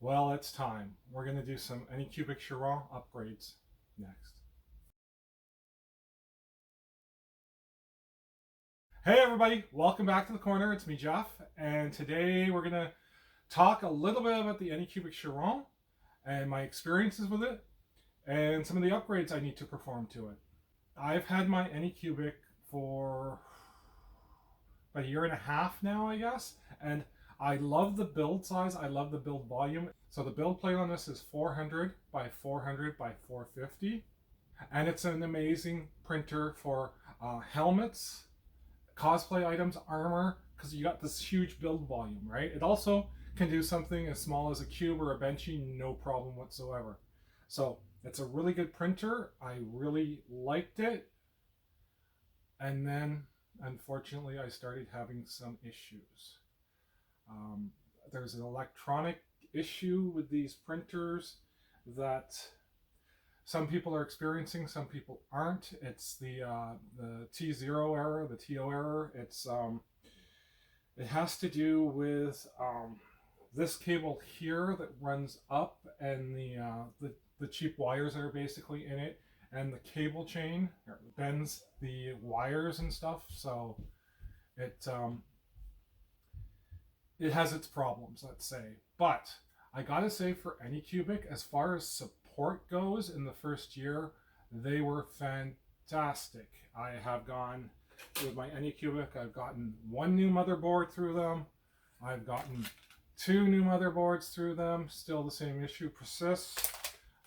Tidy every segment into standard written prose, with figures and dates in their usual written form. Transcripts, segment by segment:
Well, it's time. We're going to do some Anycubic Chiron upgrades next. Hey everybody, welcome back to the corner. It's me, Jeff, and today we're going to talk a little bit about the Anycubic Chiron and my experiences with it and some of the upgrades I need to perform to it. I've had my Anycubic for about a year and a half now, I guess, and I love the build size. I love the build volume. So the build plate on this is 400 by 400 by 450. And it's an amazing printer for helmets, cosplay items, armor, because you got this huge build volume, right? It also can do something as small as a cube or a benchy, no problem whatsoever. So it's a really good printer. I really liked it. And then, unfortunately, I started having some issues. There's an electronic issue with these printers that some people are experiencing, some people aren't. It's the T0 error, the TO error. It has to do with this cable here that runs up, and the cheap wires that are basically in it, and the cable chain bends the wires and stuff. So it has its problems, let's say. But I gotta say, for Anycubic, as far as support goes in the first year, they were fantastic. I have gone with my Anycubic, I've gotten one new motherboard through them. I've gotten two new motherboards through them. Still the same issue persists.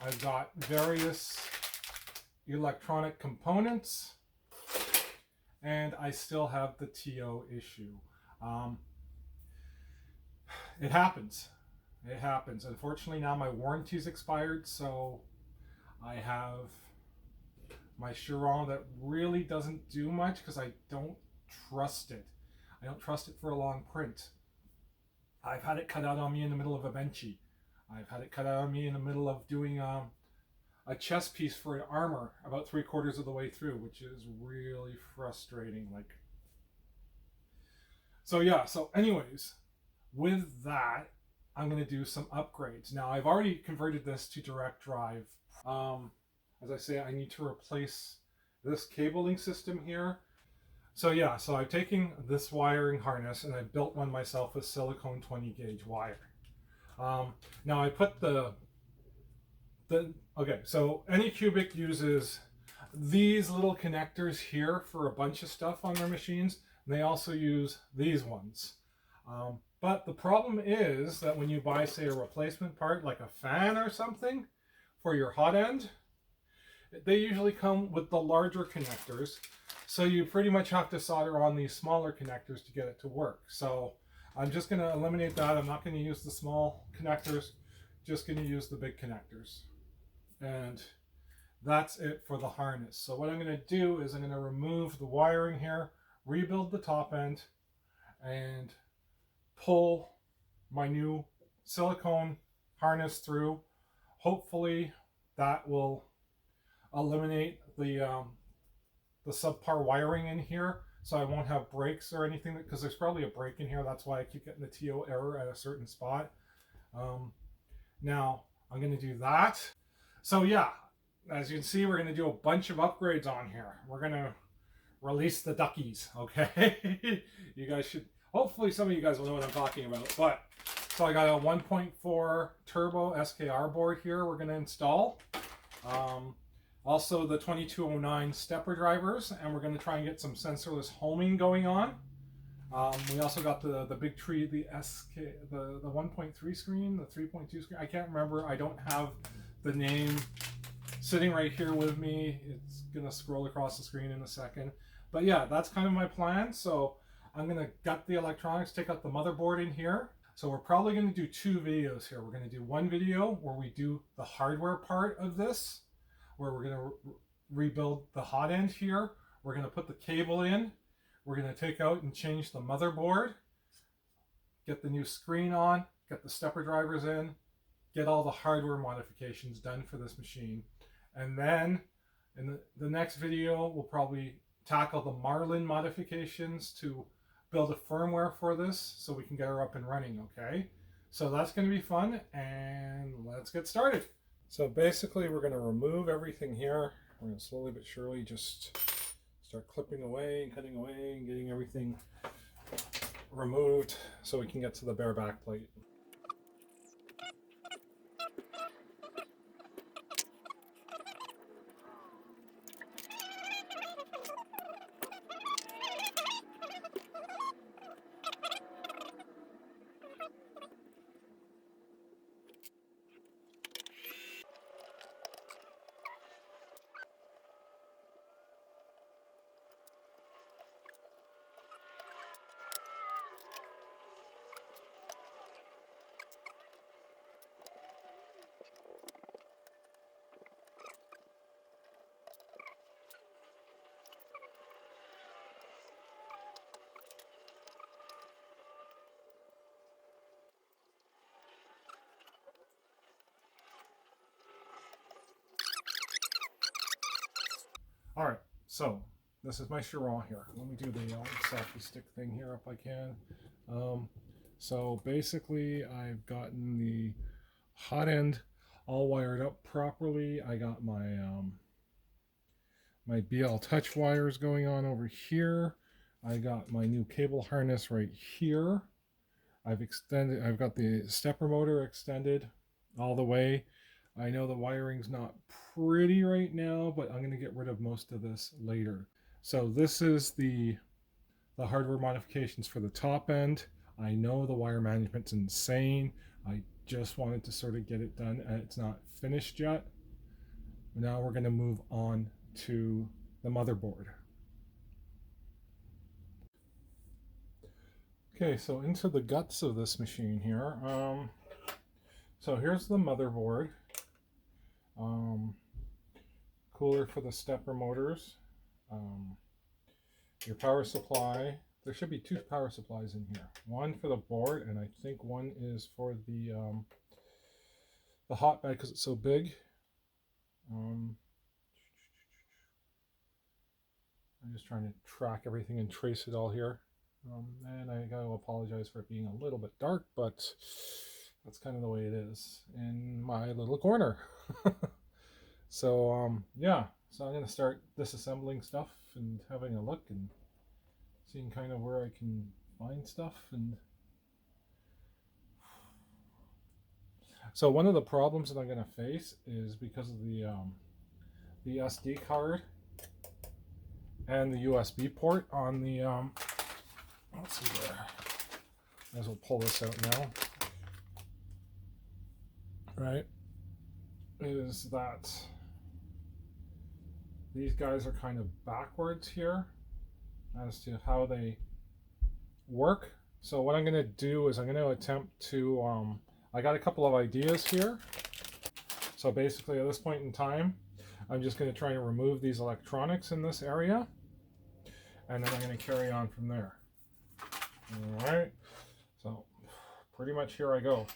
I've got various electronic components, and I still have the TO issue. It happens. It happens. Unfortunately, now my warranty's expired, so I have my Chiron that really doesn't do much because I don't trust it. I don't trust it for a long print. I've had it cut out on me in the middle of a benchy. I've had it cut out on me in the middle of doing a chest piece for an armor about 3/4 of the way through, which is really frustrating. So anyways, with that, I'm going to do some upgrades. Now, I've already converted this to direct drive. As I say, I need to replace this cabling system here. So I've taken this wiring harness and I built one myself with silicone 20 gauge wire. Now I put okay, so Anycubic uses these little connectors here for a bunch of stuff on their machines. And they also use these ones. But the problem is that when you buy, say, a replacement part like a fan or something for your hot end, they usually come with the larger connectors. So you pretty much have to solder on these smaller connectors to get it to work. So I'm just going to eliminate that. I'm not going to use the small connectors, just going to use the big connectors. And that's it for the harness. So what I'm going to do is I'm going to remove the wiring here, rebuild the top end, and pull my new silicone harness through. Hopefully that will eliminate the subpar wiring in here, so I won't have breaks or anything, because there's probably a break in here. That's why I keep getting the TO error at a certain spot. Now I'm going to do that. So yeah, as you can see, we're going to do a bunch of upgrades on here. We're going to release the duckies, okay? You guys should, hopefully some of you guys will know what I'm talking about. But so I got a 1.4 turbo SKR board here we're going to install. Also the 2209 stepper drivers, and we're going to try and get some sensorless homing going on. We also got the big tree, the 1.3 screen, the 3.2 screen. I can't remember. I don't have the name sitting right here with me. It's going to scroll across the screen in a second. But yeah, that's kind of my plan. So I'm going to gut the electronics, take out the motherboard in here. So we're probably going to do two videos here. We're going to do one video where we do the hardware part of this, where we're going to rebuild the hot end here. We're going to put the cable in. We're going to take out and change the motherboard, get the new screen on, get the stepper drivers in, get all the hardware modifications done for this machine. And then in the next video, we'll probably tackle the Marlin modifications to build a firmware for this so we can get her up and running, okay? So that's going to be fun, and let's get started. So basically we're going to remove everything here. We're going to slowly but surely just start clipping away and cutting away and getting everything removed so we can get to the bare back plate. All right, so this is my Chiron here. Let me do the selfie stick thing here if I can. So basically I've gotten the hot end all wired up properly. I got my my BL touch wires going on over here. I got my new cable harness right here. I've got the stepper motor extended all the way. I know the wiring's not pretty right now, but I'm going to get rid of most of this later. So this is the hardware modifications for the top end. I know the wire management's insane. I just wanted to sort of get it done, and it's not finished yet. Now we're going to move on to the motherboard. Okay, so into the guts of this machine here. So here's the motherboard. Cooler for the stepper motors. Your power supply. There should be two power supplies in here. One for the board, and I think one is for the hotbed because it's so big. I'm just trying to track everything and trace it all here. And I gotta apologize for it being a little bit dark, but that's kind of the way it is in my little corner. So yeah, so I'm gonna start disassembling stuff and having a look and seeing kind of where I can find stuff. And so one of the problems that I'm gonna face is because of the SD card and the USB port on the let's see there. Might as well pull this out now. Right? Is that these guys are kind of backwards here as to how they work. So what I'm going to do is I'm going to attempt to, I got a couple of ideas here. So basically at this point in time, I'm just going to try to remove these electronics in this area. And then I'm going to carry on from there. All right. So pretty much here I go.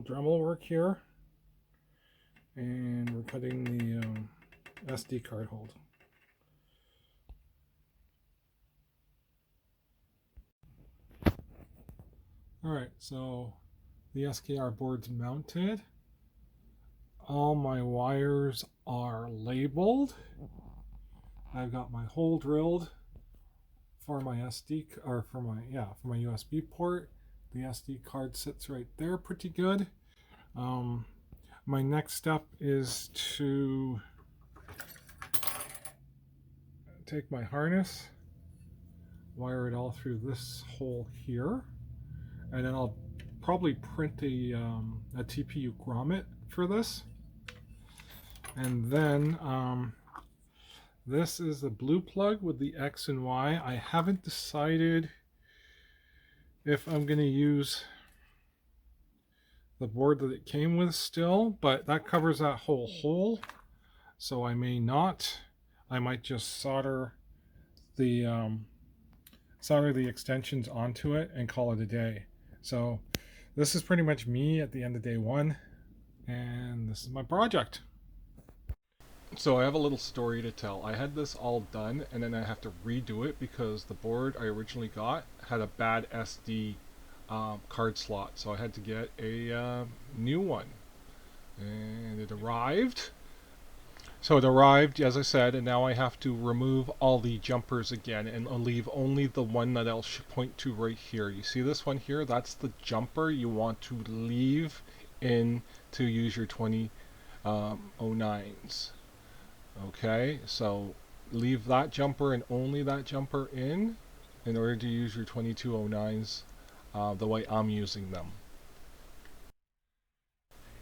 little Dremel work here, and we're cutting the SD card hold. Alright, so the SKR board's mounted. All my wires are labeled. I've got my hole drilled for my SD or for my USB port. The SD card sits right there pretty good. My next step is to take my harness, wire it all through this hole here, and then I'll probably print a TPU grommet for this. And then this is the blue plug with the X and Y. I haven't decided if I'm going to use the board that it came with still, but that covers that whole hole, so I may not. I might just solder the extensions onto it and call it a day. So this is pretty much me at the end of day one, and this is my project. So I have a little story to tell. I had this all done, and then I have to redo it because the board I originally got had a bad SD card slot, so I had to get a new one, and it arrived. So it arrived, as I said, and now I have to remove all the jumpers again and leave only the one that I'll point to right here. You see this one here? That's the jumper you want to leave in to use your 2009s. Okay, so leave that jumper and only that jumper in order to use your 2209s the way I'm using them.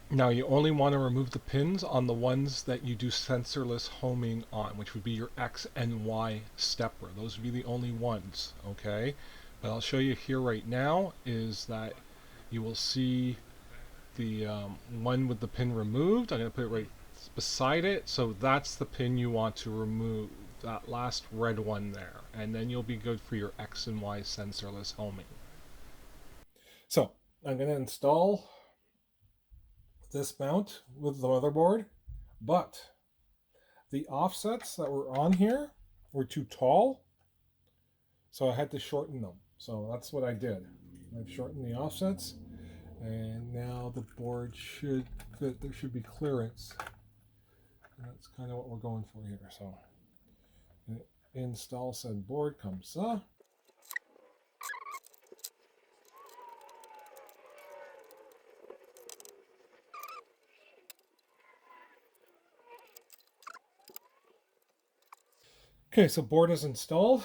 Now you only want to remove the pins on the ones that you do sensorless homing on, which would be your X and Y stepper. Those would be the only ones, okay? But I'll show you here right now is that you will see the one with the pin removed. I'm going to put it right beside it, so that's the pin you want to remove, that last red one there, and then you'll be good for your X and Y sensorless homing. So I'm going to install this mount with the motherboard, but the offsets that were on here were too tall, so I had to shorten them. So that's what I did. I've shortened the offsets, and now the board should fit. There should be clearance. That's kind of what we're going for here. So install said board comes up. Okay, so board is installed.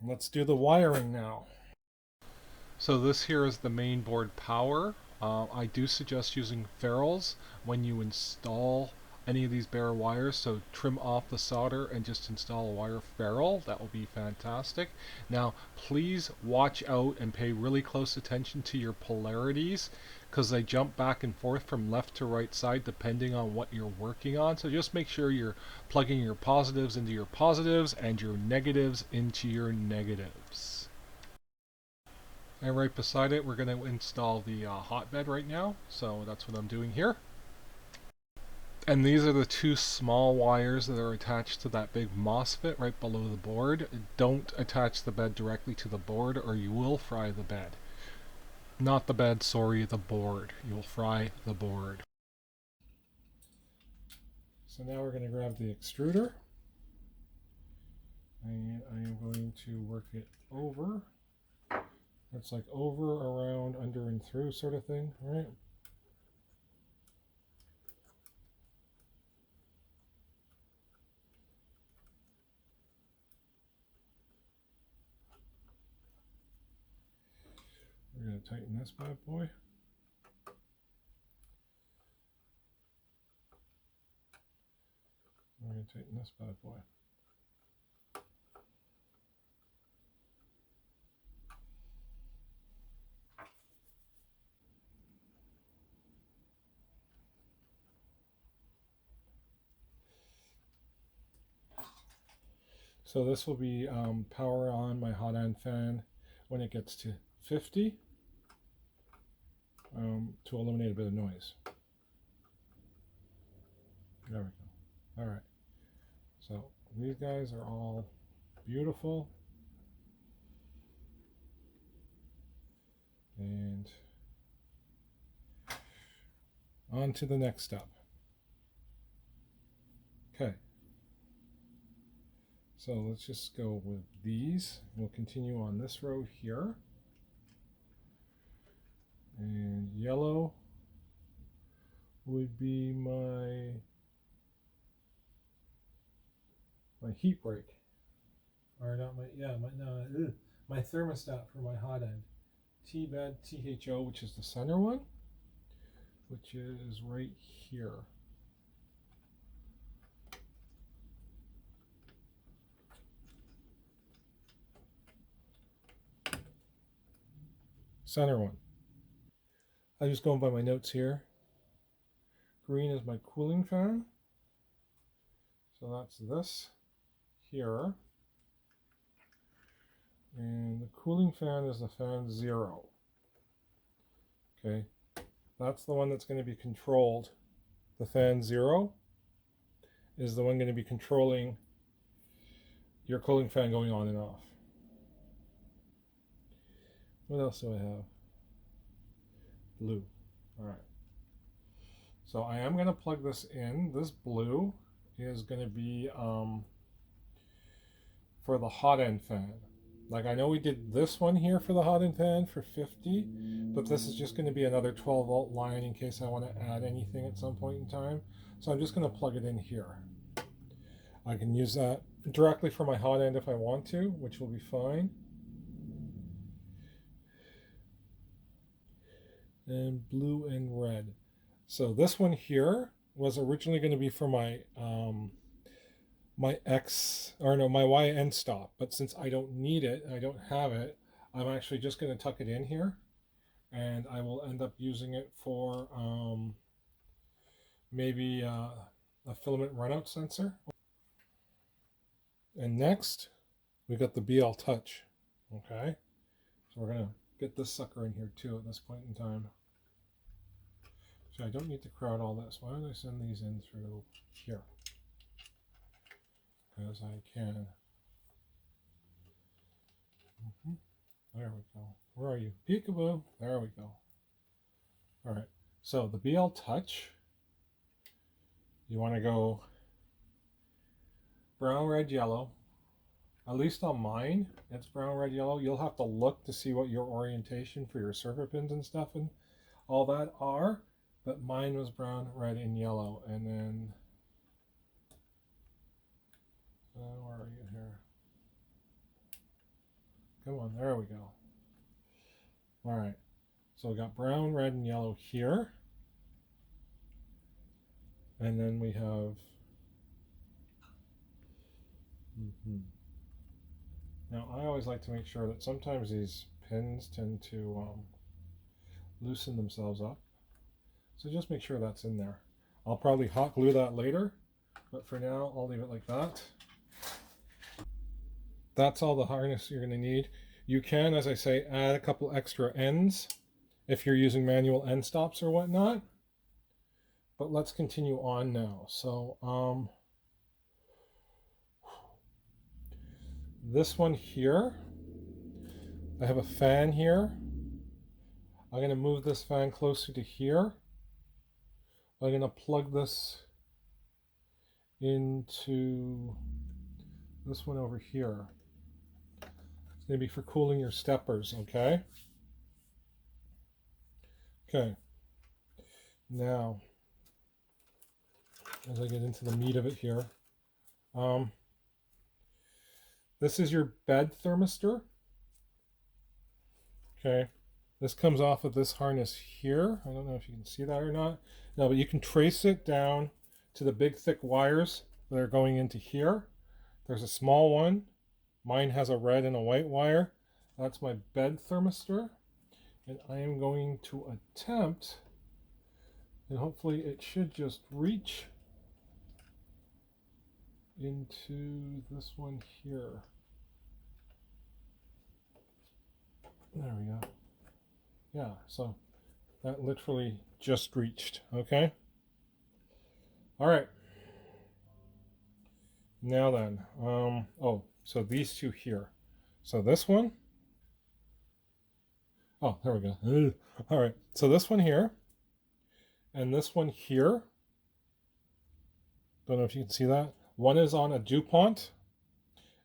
Let's do the wiring now. So this here is the main board power. I do suggest using ferrules when you install any of these bare wires, so trim off the solder and just install a wire ferrule. That will be fantastic. Now please watch out and pay really close attention to your polarities, because they jump back and forth from left to right side depending on what you're working on. So just make sure you're plugging your positives into your positives and your negatives into your negatives. And right beside it, we're going to install the hotbed right now. So that's what I'm doing here. And these are the two small wires that are attached to that big MOSFET right below the board. Don't attach the bed directly to the board or you will fry the bed. Not the bed, sorry, the board. You'll fry the board. So now we're going to grab the extruder. And I am going to work it over. It's like over, around, under, and through sort of thing, right? We're going to tighten this bad boy. We're going to tighten this bad boy. So this will be power on my hot end fan when it gets to 50. to eliminate a bit of noise. There we go. All right. So these guys are all beautiful. And on to the next step. Okay. So let's just go with these. We'll continue on this row here. And yellow would be my heat break. Or not my thermostat for my hot end. T-bed THO, which is the center one, which is right here. Center one. I'm just going by my notes here. Green is my cooling fan. So that's this here. And the cooling fan is the fan 0. Okay, that's the one that's going to be controlled. The fan 0 is the one going to be controlling your cooling fan going on and off. What else do I have? Blue. All right. So I am going to plug this in. This blue is going to be for the hot end fan. Like, I know we did this one here for the hot end fan for 50, but this is just going to be another 12 volt line in case I want to add anything at some point in time. So I'm just going to plug it in here. I can use that directly for my hot end if I want to, which will be fine. And blue and red. So this one here was originally going to be for my my Y end stop, but since I don't need it, I don't have it, I'm actually just going to tuck it in here, and I will end up using it for maybe a filament runout sensor. And next, we got the BL Touch. Okay, so we're going to get this sucker in here too at this point in time. So I don't need to crowd all this. Why don't I send these in through here? As I can. There we go. Where are you? Peekaboo. There we go. All right. So the BL Touch, you want to go brown, red, yellow. At least on mine, it's brown, red, yellow. You'll have to look to see what your orientation for your surfer pins and stuff and all that are. But mine was brown, red, and yellow. And then where are you here? Come on, there we go. All right, so we got brown, red, and yellow here. And then we have Now I always like to make sure that sometimes these pins tend to loosen themselves up. So just make sure that's in there. I'll probably hot glue that later, but for now I'll leave it like that. That's all the harness you're going to need. You can, as I say, add a couple extra ends if you're using manual end stops or whatnot. But let's continue on now. So this one here, I have a fan here. I'm going to move this fan closer to here. I'm going to plug this into this one over here. It's going to be for cooling your steppers, okay? Okay. Now, as I get into the meat of it here, this is your bed thermistor. Okay. This comes off of this harness here. I don't know if you can see that or not. No, but you can trace it down to the big thick wires that are going into here. There's a small one. Mine has a red and a white wire. That's my bed thermistor. And I am going to attempt, and hopefully it should just reach into this one here. There we go. Yeah, so That literally just reached, okay? All right. Now then, oh, so these two here. So this one, oh, there we go. All right, so this one here and this one here, don't know if you can see that. One is on a DuPont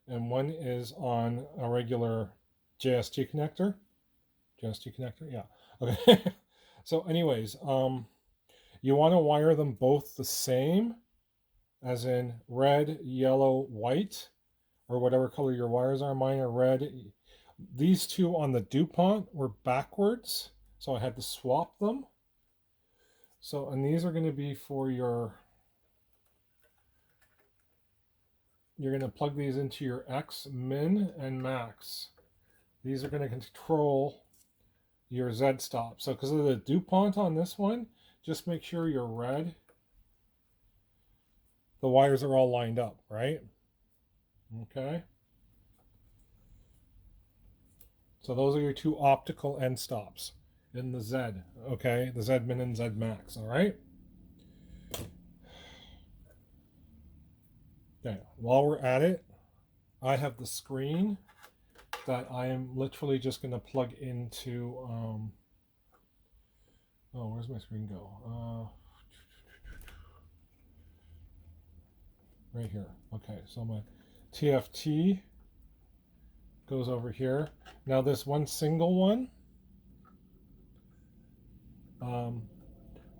and one is on a regular JST connector. JST connector, yeah. Okay. So anyways, you want to wire them both the same, as in red, yellow, white, or whatever color your wires are. Mine are red. These two on the DuPont were backwards, so I had to swap them. So, and these are going to be for your, you're going to plug these into your X, min, and max. These are going to control your Z stop. So because of the DuPont on this one, just make sure your red, the wires are all lined up, right? Okay. So those are your two optical end stops in the Z, okay? The Z min and Z max, all right? Okay, while we're at it, I have the screen that I am literally just going to plug into, oh, where's my screen go? Right here. Okay, so my TFT goes over here. Now this one single one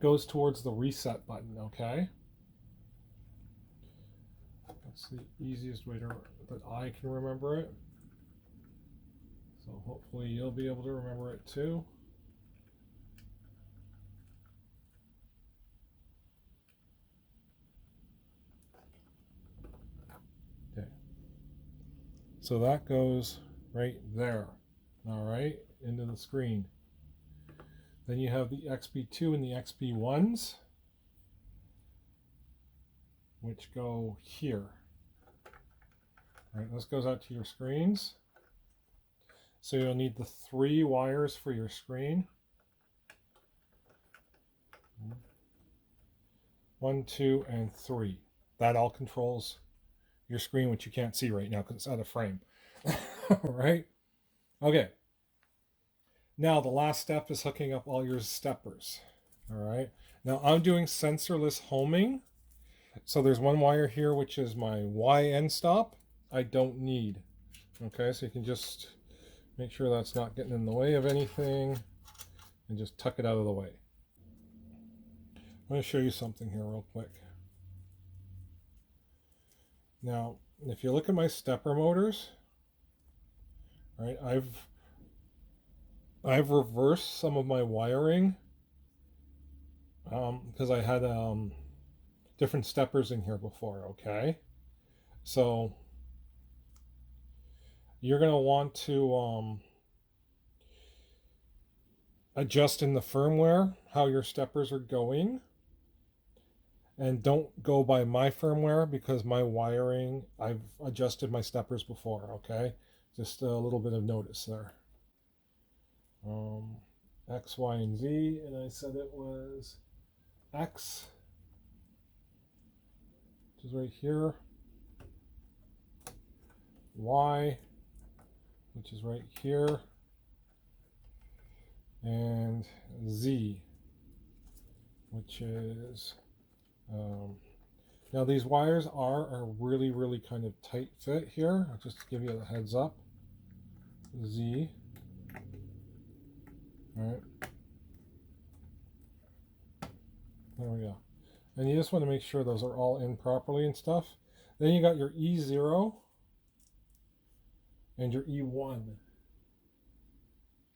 goes towards the reset button, okay? That's the easiest way that I can remember it. So hopefully you'll be able to remember it too. Okay. So that goes right there, all right, into the screen. Then you have the XP2 and the XP1s, which go here. All right, this goes out to your screens. So you'll need the 3 wires for your screen. 1, 2, and 3. That all controls your screen, which you can't see right now because it's out of frame. All right. Okay. Now the last step is hooking up all your steppers. All right. Now I'm doing sensorless homing. So there's one wire here, which is my Y end stop. I don't need. Okay, so you can just make sure that's not getting in the way of anything and just tuck it out of the way. I'm going to show you something here real quick. Now, if you look at my stepper motors, right, I've reversed some of my wiring because I had different steppers in here before, okay? So you're going to want to adjust in the firmware how your steppers are going. And don't go by my firmware because my wiring, I've adjusted my steppers before, okay? Just a little bit of notice there. X, Y, and Z, and I said it was X, which is right here. Y, which is right here. And Z, which is... now these wires are a really kind of tight fit here. I'll just give you a heads up. Z. All right. There we go. And you just want to make sure those are all in properly and stuff. Then you got your E0 and your E1.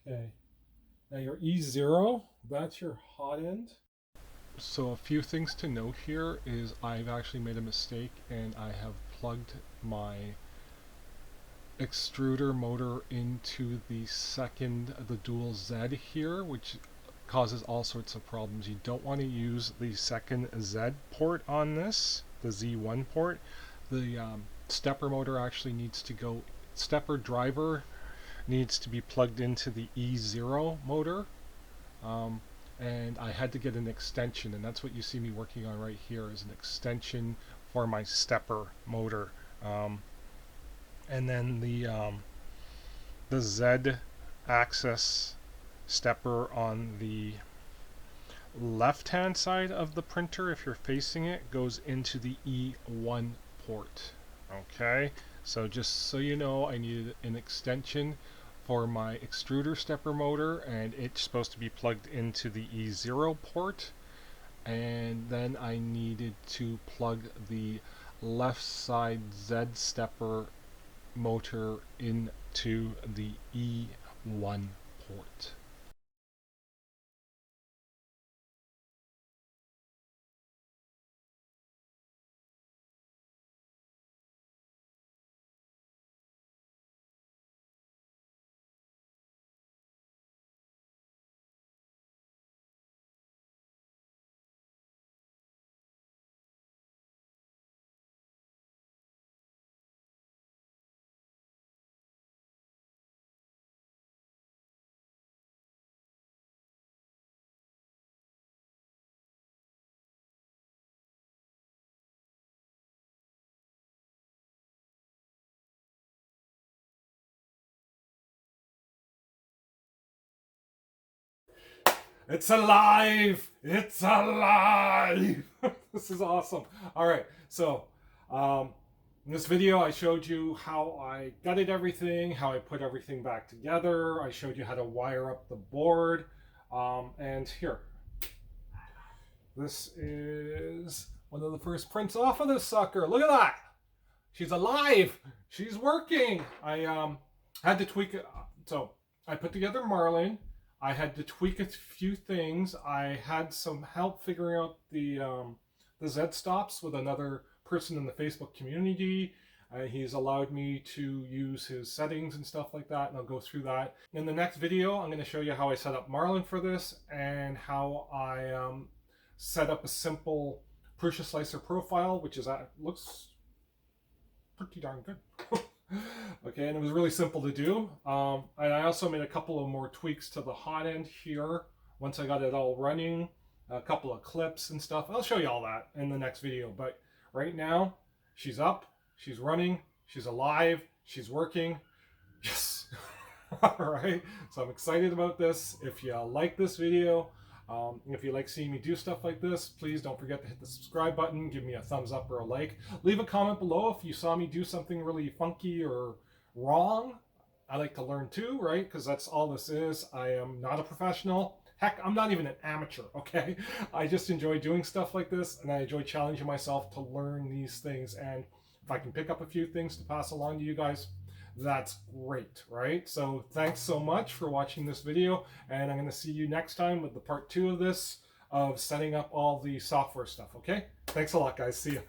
Okay. Now your E0, that's your hot end. So a few things to note here is I've actually made a mistake and I have plugged my extruder motor into the dual Z here, which causes all sorts of problems. You don't want to use the second Z port on this, the Z1 port. The stepper motor actually needs to go, stepper driver needs to be plugged into the E0 motor. and I had to get an extension, and that's what you see me working on right here, is an extension for my stepper motor. And then the Z axis stepper on the left hand side of the printer, if you're facing it, goes into the E1 port. Okay, so just so you know, I needed an extension for my extruder stepper motor, and it's supposed to be plugged into the E0 port, and then I needed to plug the left side Z stepper motor into the E1 port. It's alive! It's alive! This is awesome. All right, so in this video I showed you how I gutted everything, how I put everything back together. I showed you how to wire up the board. And here, this is one of the first prints off of this sucker. Look at that! She's alive! She's working! I had to tweak it. So I put together marlin. I had to tweak a few things. I had some help figuring out the Z stops with another person in the Facebook community. He's allowed me to use his settings and stuff like that, and I'll go through that. In the next video, I'm going to show you how I set up marlin for this, and how I set up a simple Prusa Slicer profile, which is looks pretty darn good. Okay, and it was really simple to do. And I also made a couple of more tweaks to the hot end here once I got it all running, a couple of clips and stuff. I'll show you all that in the next video, but right now she's up, she's running, she's alive, she's working. Yes. All right, so I'm excited about this. If you like this video, if you like seeing me do stuff like this, please don't forget to hit the subscribe button, give me a thumbs up or a like. Leave a comment below if you saw me do something really funky or wrong. I like to learn too, right? Because that's all this is. I am not a professional. Heck, I'm not even an amateur, okay? I just enjoy doing stuff like this, and I enjoy challenging myself to learn these things. And if I can pick up a few things to pass along to you guys, that's great, right? So thanks so much for watching this video, and I'm going to see you next time with the part 2 of this, of setting up all the software stuff, okay? Thanks a lot, guys. See ya.